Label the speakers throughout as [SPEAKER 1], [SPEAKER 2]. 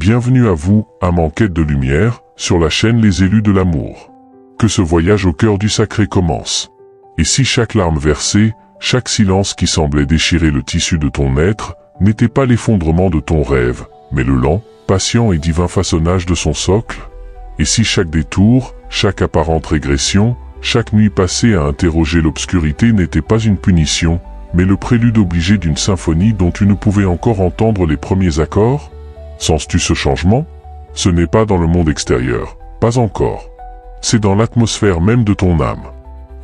[SPEAKER 1] Bienvenue à vous, âme en quête de lumière, sur la chaîne Les Élus de l'amour. Que ce voyage au cœur du sacré commence. Et si chaque larme versée, chaque silence qui semblait déchirer le tissu de ton être, n'était pas l'effondrement de ton rêve, mais le lent, patient et divin façonnage de son socle? Et si chaque détour, chaque apparente régression, chaque nuit passée à interroger l'obscurité n'était pas une punition, mais le prélude obligé d'une symphonie dont tu ne pouvais encore entendre les premiers accords? Sens-tu ce changement? Ce n'est pas dans le monde extérieur, pas encore. C'est dans l'atmosphère même de ton âme.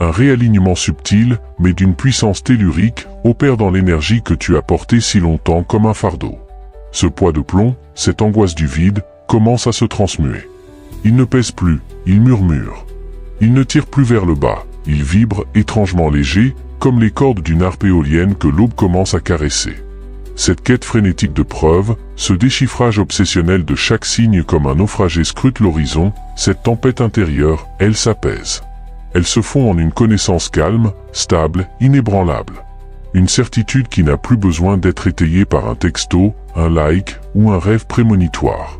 [SPEAKER 1] Un réalignement subtil, mais d'une puissance tellurique, opère dans l'énergie que tu as portée si longtemps comme un fardeau. Ce poids de plomb, cette angoisse du vide, commence à se transmuer. Il ne pèse plus, il murmure. Il ne tire plus vers le bas, il vibre étrangement léger, comme les cordes d'une harpe éolienne que l'aube commence à caresser. Cette quête frénétique de preuves, ce déchiffrage obsessionnel de chaque signe comme un naufragé scrute l'horizon, cette tempête intérieure, elle s'apaise. Elle se fond en une connaissance calme, stable, inébranlable. Une certitude qui n'a plus besoin d'être étayée par un texto, un like ou un rêve prémonitoire.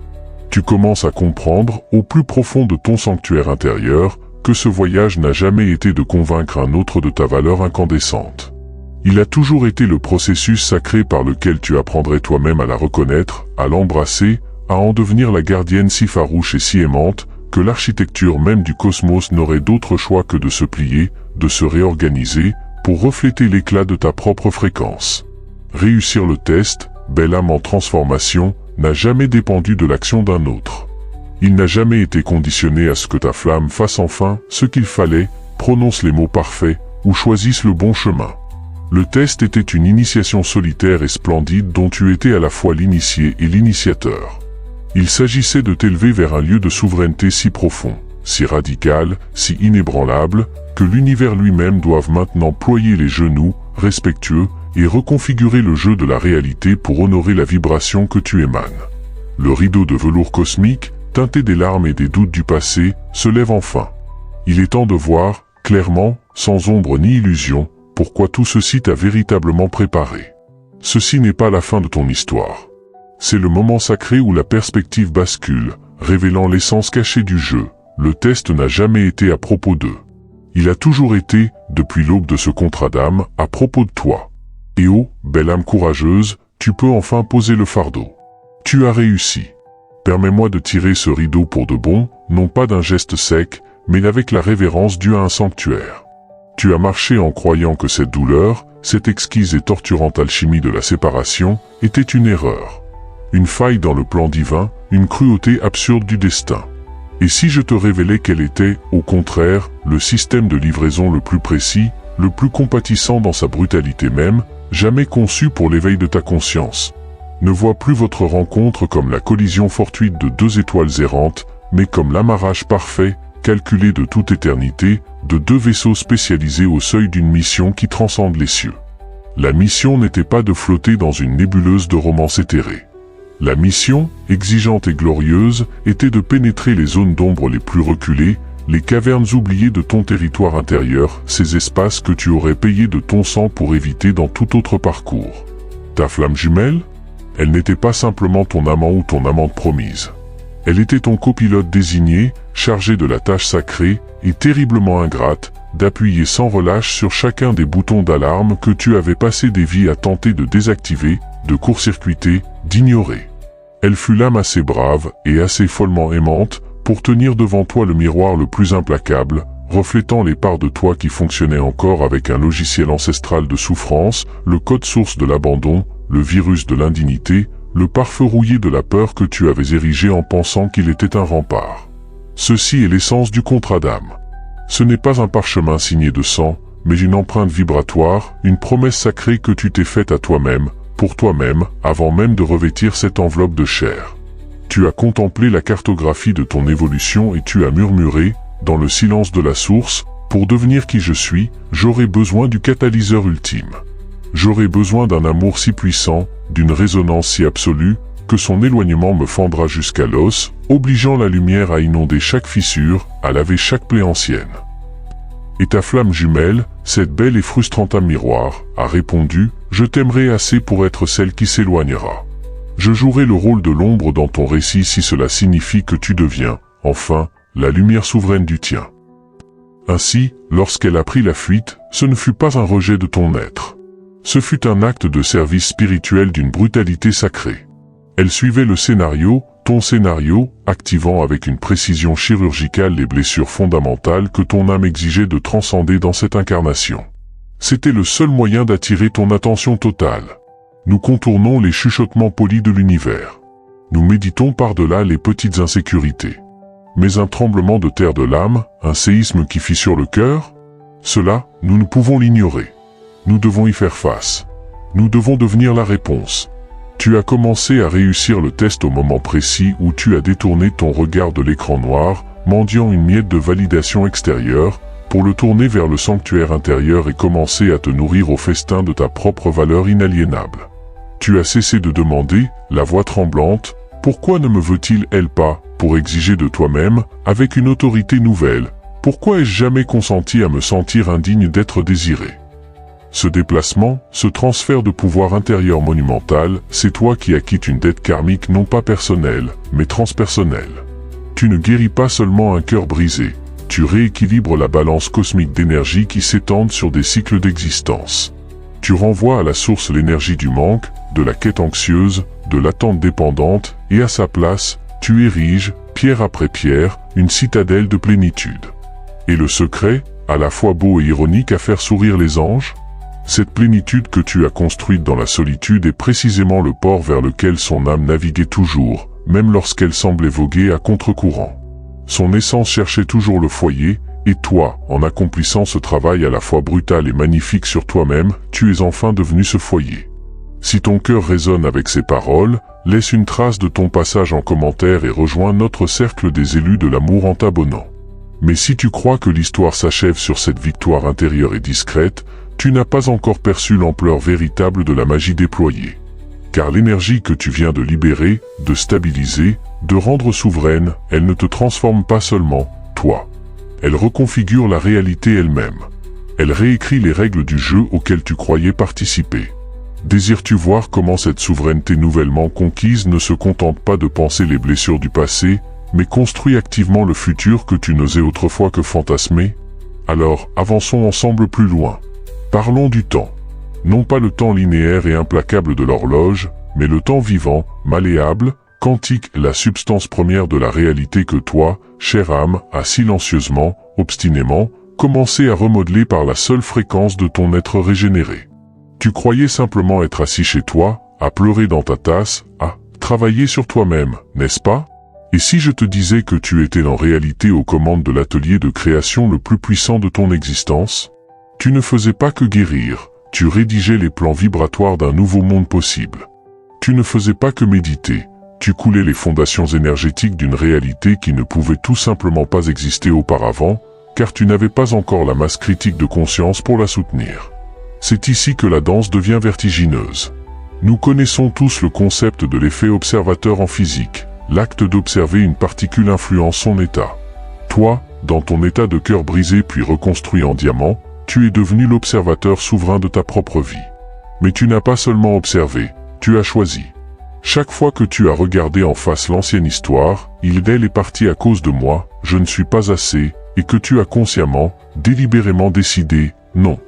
[SPEAKER 1] Tu commences à comprendre, au plus profond de ton sanctuaire intérieur, que ce voyage n'a jamais été de convaincre un autre de ta valeur incandescente. Il a toujours été le processus sacré par lequel tu apprendrais toi-même à la reconnaître, à l'embrasser, à en devenir la gardienne si farouche et si aimante, que l'architecture même du cosmos n'aurait d'autre choix que de se plier, de se réorganiser, pour refléter l'éclat de ta propre fréquence. Réussir le test, belle âme en transformation, n'a jamais dépendu de l'action d'un autre. Il n'a jamais été conditionné à ce que ta flamme fasse enfin ce qu'il fallait, prononce les mots parfaits, ou choisisse le bon chemin. Le test était une initiation solitaire et splendide dont tu étais à la fois l'initié et l'initiateur. Il s'agissait de t'élever vers un lieu de souveraineté si profond, si radical, si inébranlable, que l'univers lui-même doive maintenant ployer les genoux, respectueux, et reconfigurer le jeu de la réalité pour honorer la vibration que tu émanes. Le rideau de velours cosmique, teinté des larmes et des doutes du passé, se lève enfin. Il est temps de voir, clairement, sans ombre ni illusion, pourquoi tout ceci t'a véritablement préparé. Ceci n'est pas la fin de ton histoire. C'est le moment sacré où la perspective bascule, révélant l'essence cachée du jeu. Le test n'a jamais été à propos d'eux. Il a toujours été, depuis l'aube de ce contrat d'âme, à propos de toi. Et oh, belle âme courageuse, tu peux enfin poser le fardeau. Tu as réussi. Permets-moi de tirer ce rideau pour de bon, non pas d'un geste sec, mais avec la révérence due à un sanctuaire. Tu as marché en croyant que cette douleur, cette exquise et torturante alchimie de la séparation, était une erreur. Une faille dans le plan divin, une cruauté absurde du destin. Et si je te révélais qu'elle était, au contraire, le système de livraison le plus précis, le plus compatissant dans sa brutalité même, jamais conçu pour l'éveil de ta conscience? Ne vois plus votre rencontre comme la collision fortuite de deux étoiles errantes, mais comme l'amarrage parfait, calculé de toute éternité, de deux vaisseaux spécialisés au seuil d'une mission qui transcende les cieux. La mission n'était pas de flotter dans une nébuleuse de romances éthérées. La mission, exigeante et glorieuse, était de pénétrer les zones d'ombre les plus reculées, les cavernes oubliées de ton territoire intérieur, ces espaces que tu aurais payé de ton sang pour éviter dans tout autre parcours. Ta flamme jumelle? Elle n'était pas simplement ton amant ou ton amante promise. Elle était ton copilote désigné, chargé de la tâche sacrée, et terriblement ingrate, d'appuyer sans relâche sur chacun des boutons d'alarme que tu avais passé des vies à tenter de désactiver, de court-circuiter, d'ignorer. Elle fut l'âme assez brave et assez follement aimante pour tenir devant toi le miroir le plus implacable, reflétant les parts de toi qui fonctionnaient encore avec un logiciel ancestral de souffrance, le code source de l'abandon, le virus de l'indignité, le pare-feu rouillé de la peur que tu avais érigé en pensant qu'il était un rempart. Ceci est l'essence du contrat d'âme. Ce n'est pas un parchemin signé de sang, mais une empreinte vibratoire, une promesse sacrée que tu t'es faite à toi-même, pour toi-même, avant même de revêtir cette enveloppe de chair. Tu as contemplé la cartographie de ton évolution et tu as murmuré, dans le silence de la source, pour devenir qui je suis, j'aurai besoin du catalyseur ultime. J'aurai besoin d'un amour si puissant, d'une résonance si absolue, que son éloignement me fendra jusqu'à l'os, obligeant la lumière à inonder chaque fissure, à laver chaque plaie ancienne. Et ta flamme jumelle, cette belle et frustrante âme miroir, a répondu « Je t'aimerai assez pour être celle qui s'éloignera. Je jouerai le rôle de l'ombre dans ton récit si cela signifie que tu deviens, enfin, la lumière souveraine du tien. » Ainsi, lorsqu'elle a pris la fuite, ce ne fut pas un rejet de ton être. Ce fut un acte de service spirituel d'une brutalité sacrée. Elle suivait le scénario, ton scénario, activant avec une précision chirurgicale les blessures fondamentales que ton âme exigeait de transcender dans cette incarnation. C'était le seul moyen d'attirer ton attention totale. Nous contournons les chuchotements polis de l'univers. Nous méditons par-delà les petites insécurités. Mais un tremblement de terre de l'âme, un séisme qui fissure le cœur, cela, nous ne pouvons l'ignorer. Nous devons y faire face. Nous devons devenir la réponse. Tu as commencé à réussir le test au moment précis où tu as détourné ton regard de l'écran noir, mendiant une miette de validation extérieure, pour le tourner vers le sanctuaire intérieur et commencer à te nourrir au festin de ta propre valeur inaliénable. Tu as cessé de demander, la voix tremblante, « Pourquoi ne me veut-il, elle pas ?» pour exiger de toi-même, avec une autorité nouvelle, « Pourquoi ai-je jamais consenti à me sentir indigne d'être désiré ?» Ce déplacement, ce transfert de pouvoir intérieur monumental, c'est toi qui acquittes une dette karmique non pas personnelle, mais transpersonnelle. Tu ne guéris pas seulement un cœur brisé, tu rééquilibres la balance cosmique d'énergie qui s'étendent sur des cycles d'existence. Tu renvoies à la source l'énergie du manque, de la quête anxieuse, de l'attente dépendante, et à sa place, tu ériges, pierre après pierre, une citadelle de plénitude. Et le secret, à la fois beau et ironique à faire sourire les anges? Cette plénitude que tu as construite dans la solitude est précisément le port vers lequel son âme naviguait toujours, même lorsqu'elle semblait voguer à contre-courant. Son essence cherchait toujours le foyer, et toi, en accomplissant ce travail à la fois brutal et magnifique sur toi-même, tu es enfin devenu ce foyer. Si ton cœur résonne avec ces paroles, laisse une trace de ton passage en commentaire et rejoins notre cercle des élus de l'amour en t'abonnant. Mais si tu crois que l'histoire s'achève sur cette victoire intérieure et discrète, tu n'as pas encore perçu l'ampleur véritable de la magie déployée. Car l'énergie que tu viens de libérer, de stabiliser, de rendre souveraine, elle ne te transforme pas seulement, toi. Elle reconfigure la réalité elle-même. Elle réécrit les règles du jeu auquel tu croyais participer. Désires-tu voir comment cette souveraineté nouvellement conquise ne se contente pas de penser les blessures du passé, mais construit activement le futur que tu n'osais autrefois que fantasmer? Alors, avançons ensemble plus loin. Parlons du temps. Non pas le temps linéaire et implacable de l'horloge, mais le temps vivant, malléable, quantique, la substance première de la réalité que toi, chère âme, as silencieusement, obstinément, commencé à remodeler par la seule fréquence de ton être régénéré. Tu croyais simplement être assis chez toi, à pleurer dans ta tasse, à travailler sur toi-même, n'est-ce pas? Et si je te disais que tu étais en réalité aux commandes de l'atelier de création le plus puissant de ton existence? Tu ne faisais pas que guérir, tu rédigeais les plans vibratoires d'un nouveau monde possible. Tu ne faisais pas que méditer, tu coulais les fondations énergétiques d'une réalité qui ne pouvait tout simplement pas exister auparavant, car tu n'avais pas encore la masse critique de conscience pour la soutenir. C'est ici que la danse devient vertigineuse. Nous connaissons tous le concept de l'effet observateur en physique. L'acte d'observer une particule influence son état. Toi, dans ton état de cœur brisé puis reconstruit en diamant, tu es devenu l'observateur souverain de ta propre vie. Mais tu n'as pas seulement observé, tu as choisi. Chaque fois que tu as regardé en face l'ancienne histoire, elle est partie à cause de moi, je ne suis pas assez, et que tu as consciemment, délibérément décidé, non.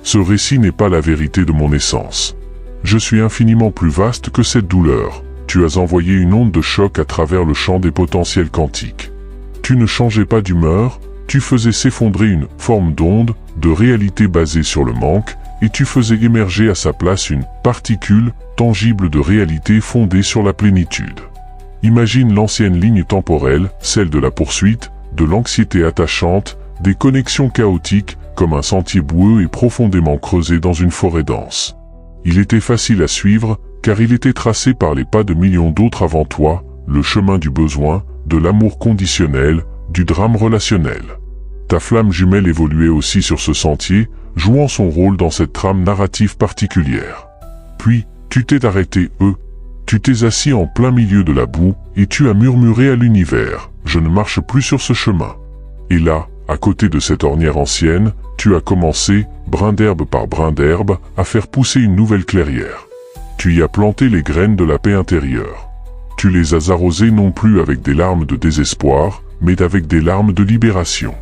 [SPEAKER 1] Ce récit n'est pas la vérité de mon essence. Je suis infiniment plus vaste que cette douleur. Tu as envoyé une onde de choc à travers le champ des potentiels quantiques. Tu ne changeais pas d'humeur, tu faisais s'effondrer une forme d'onde, de réalité basée sur le manque, et tu faisais émerger à sa place une particule tangible de réalité fondée sur la plénitude. Imagine l'ancienne ligne temporelle, celle de la poursuite, de l'anxiété attachante, des connexions chaotiques, comme un sentier boueux et profondément creusé dans une forêt dense. Il était facile à suivre, car il était tracé par les pas de millions d'autres avant toi, le chemin du besoin, de l'amour conditionnel, du drame relationnel. Ta flamme jumelle évoluait aussi sur ce sentier, jouant son rôle dans cette trame narrative particulière. Puis, tu t'es arrêté, tu t'es assis en plein milieu de la boue, et tu as murmuré à l'univers, « Je ne marche plus sur ce chemin ». Et là, à côté de cette ornière ancienne, tu as commencé, brin d'herbe par brin d'herbe, à faire pousser une nouvelle clairière. Tu y as planté les graines de la paix intérieure. Tu les as arrosées non plus avec des larmes de désespoir, mais avec des larmes de libération.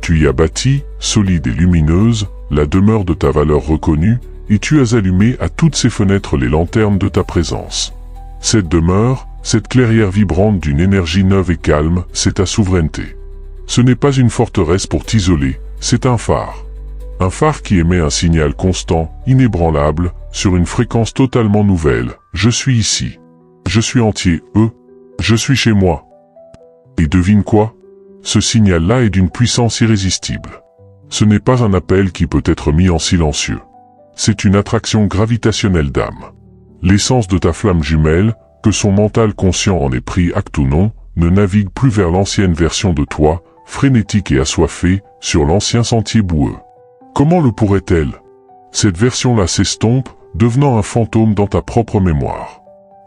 [SPEAKER 1] Tu y as bâti, solide et lumineuse, la demeure de ta valeur reconnue, et tu as allumé à toutes ses fenêtres les lanternes de ta présence. Cette demeure, cette clairière vibrante d'une énergie neuve et calme, c'est ta souveraineté. Ce n'est pas une forteresse pour t'isoler, c'est un phare. Un phare qui émet un signal constant, inébranlable, sur une fréquence totalement nouvelle. Je suis ici. Je suis entier, je suis chez moi. Et devine quoi? Ce signal-là est d'une puissance irrésistible. Ce n'est pas un appel qui peut être mis en silencieux. C'est une attraction gravitationnelle d'âme. L'essence de ta flamme jumelle, que son mental conscient en ait pris acte ou non, ne navigue plus vers l'ancienne version de toi, frénétique et assoiffée, sur l'ancien sentier boueux. Comment le pourrait-elle? Cette version-là s'estompe, devenant un fantôme dans ta propre mémoire.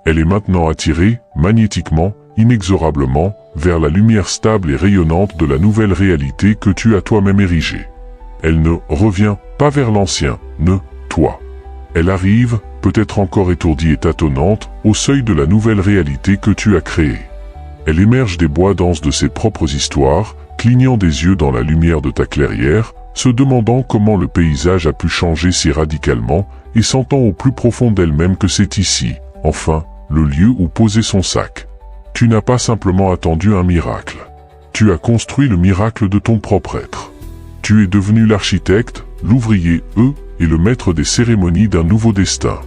[SPEAKER 1] Elle est maintenant attirée, magnétiquement, inexorablement, vers la lumière stable et rayonnante de la nouvelle réalité que tu as toi-même érigée. Elle ne revient pas vers l'ancien, toi. Elle arrive, peut-être encore étourdie et tâtonnante, au seuil de la nouvelle réalité que tu as créée. Elle émerge des bois denses de ses propres histoires, clignant des yeux dans la lumière de ta clairière, se demandant comment le paysage a pu changer si radicalement, et sentant au plus profond d'elle-même que c'est ici, enfin, le lieu où poser son sac. Tu n'as pas simplement attendu un miracle. Tu as construit le miracle de ton propre être. Tu es devenu l'architecte, l'ouvrier, et le maître des cérémonies d'un nouveau destin.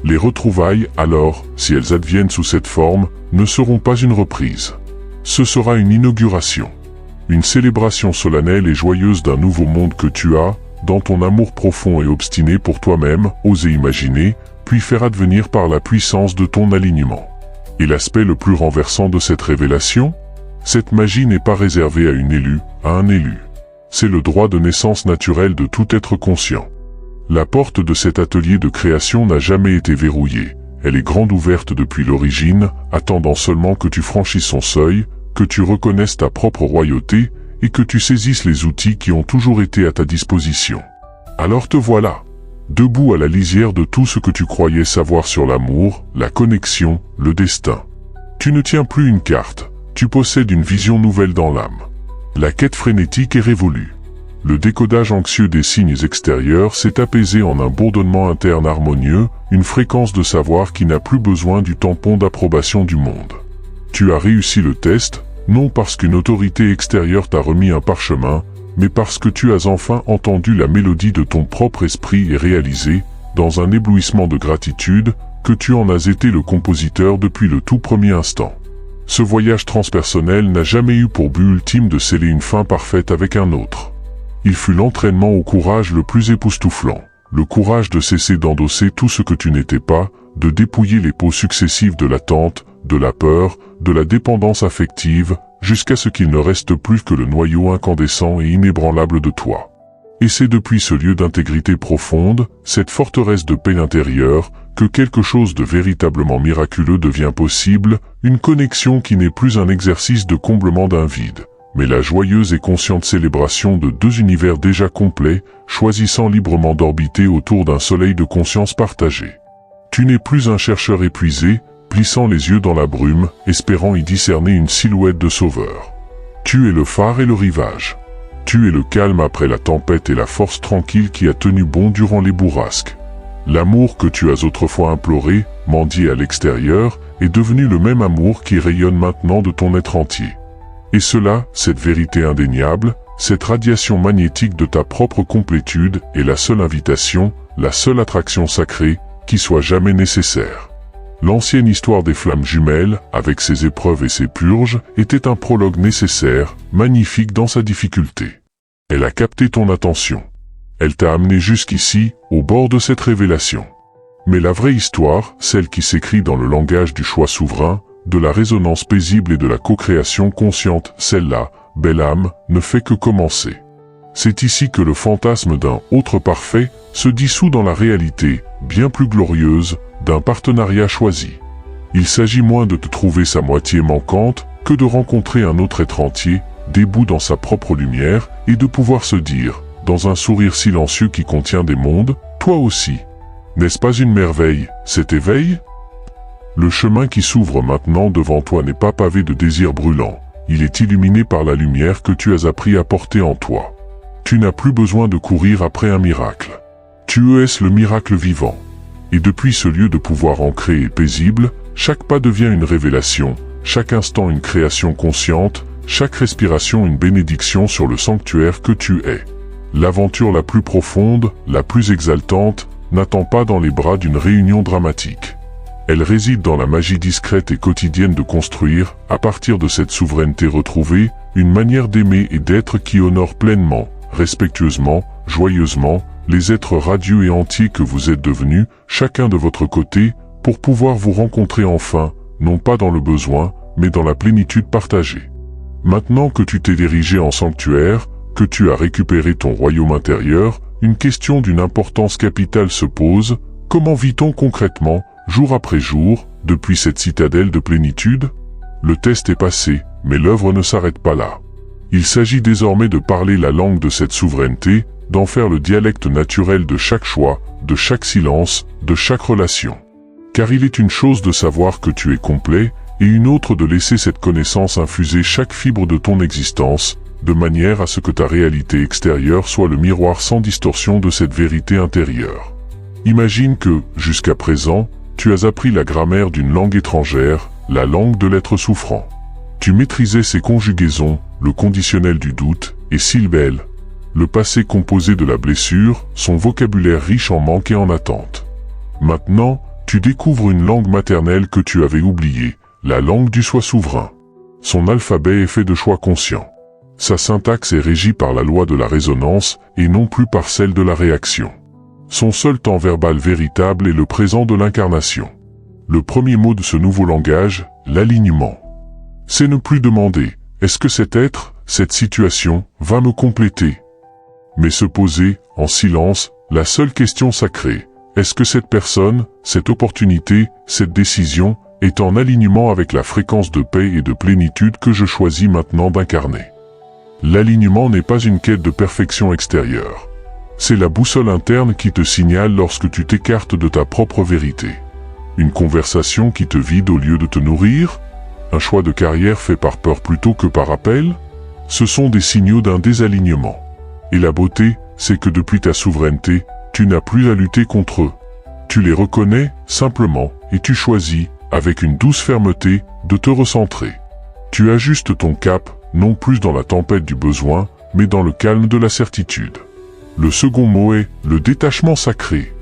[SPEAKER 1] Les retrouvailles, alors, si elles adviennent sous cette forme, ne seront pas une reprise. Ce sera une inauguration. Une célébration solennelle et joyeuse d'un nouveau monde que tu as, dans ton amour profond et obstiné pour toi-même, osé imaginer, puis faire advenir par la puissance de ton alignement. Et l'aspect le plus renversant de cette révélation? Cette magie n'est pas réservée à un élu. C'est le droit de naissance naturel de tout être conscient. La porte de cet atelier de création n'a jamais été verrouillée. Elle est grande ouverte depuis l'origine, attendant seulement que tu franchisses son seuil, que tu reconnaisses ta propre royauté, et que tu saisisses les outils qui ont toujours été à ta disposition. Alors te voilà, debout à la lisière de tout ce que tu croyais savoir sur l'amour, la connexion, le destin. Tu ne tiens plus une carte, tu possèdes une vision nouvelle dans l'âme. La quête frénétique est révolue. Le décodage anxieux des signes extérieurs s'est apaisé en un bourdonnement interne harmonieux, une fréquence de savoir qui n'a plus besoin du tampon d'approbation du monde. Tu as réussi le test, non parce qu'une autorité extérieure t'a remis un parchemin, mais parce que tu as enfin entendu la mélodie de ton propre esprit et réalisé, dans un éblouissement de gratitude, que tu en as été le compositeur depuis le tout premier instant. Ce voyage transpersonnel n'a jamais eu pour but ultime de sceller une fin parfaite avec un autre. Il fut l'entraînement au courage le plus époustouflant, le courage de cesser d'endosser tout ce que tu n'étais pas, de dépouiller les peaux successives de l'attente, de la peur, de la dépendance affective, jusqu'à ce qu'il ne reste plus que le noyau incandescent et inébranlable de toi. Et c'est depuis ce lieu d'intégrité profonde, cette forteresse de paix intérieure, que quelque chose de véritablement miraculeux devient possible, une connexion qui n'est plus un exercice de comblement d'un vide, mais la joyeuse et consciente célébration de deux univers déjà complets, choisissant librement d'orbiter autour d'un soleil de conscience partagée. Tu n'es plus un chercheur épuisé, plissant les yeux dans la brume, espérant y discerner une silhouette de sauveur. Tu es le phare et le rivage. Tu es le calme après la tempête et la force tranquille qui a tenu bon durant les bourrasques. L'amour que tu as autrefois imploré, mendié à l'extérieur, est devenu le même amour qui rayonne maintenant de ton être entier. Et cela, cette vérité indéniable, cette radiation magnétique de ta propre complétude est la seule invitation, la seule attraction sacrée, qui soit jamais nécessaire. L'ancienne histoire des flammes jumelles, avec ses épreuves et ses purges, était un prologue nécessaire, magnifique dans sa difficulté. Elle a capté ton attention. Elle t'a amené jusqu'ici, au bord de cette révélation. Mais la vraie histoire, celle qui s'écrit dans le langage du choix souverain, de la résonance paisible et de la co-création consciente, celle-là, belle âme, ne fait que commencer. C'est ici que le fantasme d'un « autre parfait » se dissout dans la réalité, bien plus glorieuse, d'un partenariat choisi. Il s'agit moins de te trouver sa moitié manquante que de rencontrer un autre être entier, debout dans sa propre lumière, et de pouvoir se dire, dans un sourire silencieux qui contient des mondes, toi aussi. N'est-ce pas une merveille, cet éveil? Le chemin qui s'ouvre maintenant devant toi n'est pas pavé de désirs brûlants, il est illuminé par la lumière que tu as appris à porter en toi. Tu n'as plus besoin de courir après un miracle. Tu es le miracle vivant. Et depuis ce lieu de pouvoir ancré et paisible, chaque pas devient une révélation, chaque instant une création consciente, chaque respiration une bénédiction sur le sanctuaire que tu es. L'aventure la plus profonde, la plus exaltante, n'attend pas dans les bras d'une réunion dramatique. Elle réside dans la magie discrète et quotidienne de construire, à partir de cette souveraineté retrouvée, une manière d'aimer et d'être qui honore pleinement, respectueusement, joyeusement, les êtres radieux et entiers que vous êtes devenus, chacun de votre côté, pour pouvoir vous rencontrer enfin, non pas dans le besoin, mais dans la plénitude partagée. Maintenant que tu t'es dirigé en sanctuaire, que tu as récupéré ton royaume intérieur, une question d'une importance capitale se pose: comment vit-on concrètement, jour après jour, depuis cette citadelle de plénitude? Le test est passé, mais l'œuvre ne s'arrête pas là. Il s'agit désormais de parler la langue de cette souveraineté, d'en faire le dialecte naturel de chaque choix, de chaque silence, de chaque relation. Car il est une chose de savoir que tu es complet, et une autre de laisser cette connaissance infuser chaque fibre de ton existence, de manière à ce que ta réalité extérieure soit le miroir sans distorsion de cette vérité intérieure. Imagine que, jusqu'à présent, tu as appris la grammaire d'une langue étrangère, la langue de l'être souffrant. Tu maîtrisais ses conjugaisons, le conditionnel du doute, et s'il belle, le passé composé de la blessure, son vocabulaire riche en manque et en attente. Maintenant, tu découvres une langue maternelle que tu avais oubliée, la langue du soi souverain. Son alphabet est fait de choix conscients. Sa syntaxe est régie par la loi de la résonance et non plus par celle de la réaction. Son seul temps verbal véritable est le présent de l'incarnation. Le premier mot de ce nouveau langage, l'alignement. C'est ne plus demander « est-ce que cet être, cette situation, va me compléter ?» mais se poser, en silence, la seule question sacrée: est-ce que cette personne, cette opportunité, cette décision, est en alignement avec la fréquence de paix et de plénitude que je choisis maintenant d'incarner? L'alignement n'est pas une quête de perfection extérieure. C'est la boussole interne qui te signale lorsque tu t'écartes de ta propre vérité. Une conversation qui te vide au lieu de te nourrir? Un choix de carrière fait par peur plutôt que par appel? Ce sont des signaux d'un désalignement. Et la beauté, c'est que depuis ta souveraineté, tu n'as plus à lutter contre eux. Tu les reconnais, simplement, et tu choisis, avec une douce fermeté, de te recentrer. Tu ajustes ton cap, non plus dans la tempête du besoin, mais dans le calme de la certitude. Le second mot est le détachement sacré.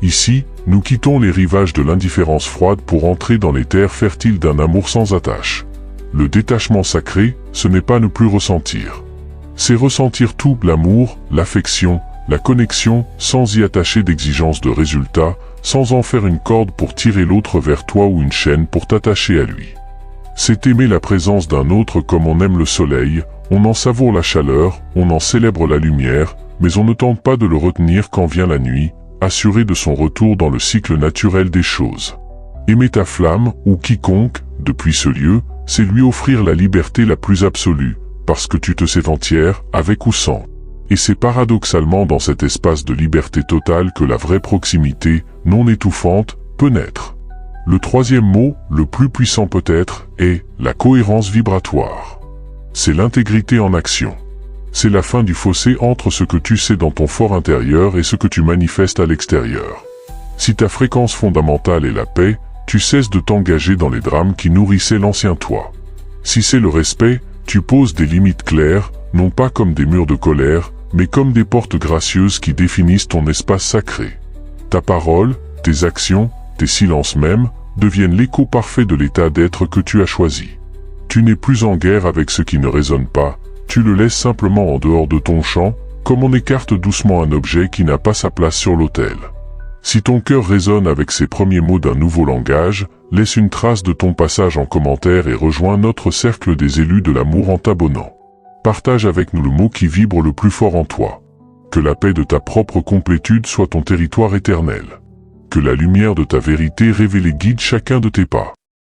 [SPEAKER 1] Ici, nous quittons les rivages de l'indifférence froide pour entrer dans les terres fertiles d'un amour sans attache. Le détachement sacré, ce n'est pas ne plus ressentir. C'est ressentir tout, l'amour, l'affection, la connexion, sans y attacher d'exigence de résultat, sans en faire une corde pour tirer l'autre vers toi ou une chaîne pour t'attacher à lui. C'est aimer la présence d'un autre comme on aime le soleil, on en savoure la chaleur, on en célèbre la lumière, mais on ne tente pas de le retenir quand vient la nuit, assuré de son retour dans le cycle naturel des choses. Aimer ta flamme, ou quiconque, depuis ce lieu, c'est lui offrir la liberté la plus absolue, parce que tu te sais entière, avec ou sans. Et c'est paradoxalement dans cet espace de liberté totale que la vraie proximité, non étouffante, peut naître. Le troisième mot, le plus puissant peut-être, est la cohérence vibratoire. C'est l'intégrité en action. C'est la fin du fossé entre ce que tu sais dans ton fort intérieur et ce que tu manifestes à l'extérieur. Si ta fréquence fondamentale est la paix, tu cesses de t'engager dans les drames qui nourrissaient l'ancien toi. Si c'est le respect, tu poses des limites claires, non pas comme des murs de colère, mais comme des portes gracieuses qui définissent ton espace sacré. Ta parole, tes actions, tes silences même, deviennent l'écho parfait de l'état d'être que tu as choisi. Tu n'es plus en guerre avec ce qui ne résonne pas, tu le laisses simplement en dehors de ton champ, comme on écarte doucement un objet qui n'a pas sa place sur l'autel. Si ton cœur résonne avec ces premiers mots d'un nouveau langage, laisse une trace de ton passage en commentaire et rejoins notre cercle des élus de l'amour en t'abonnant. Partage avec nous le mot qui vibre le plus fort en toi. Que la paix de ta propre complétude soit ton territoire éternel. Que la lumière de ta vérité révélée guide chacun de tes pas.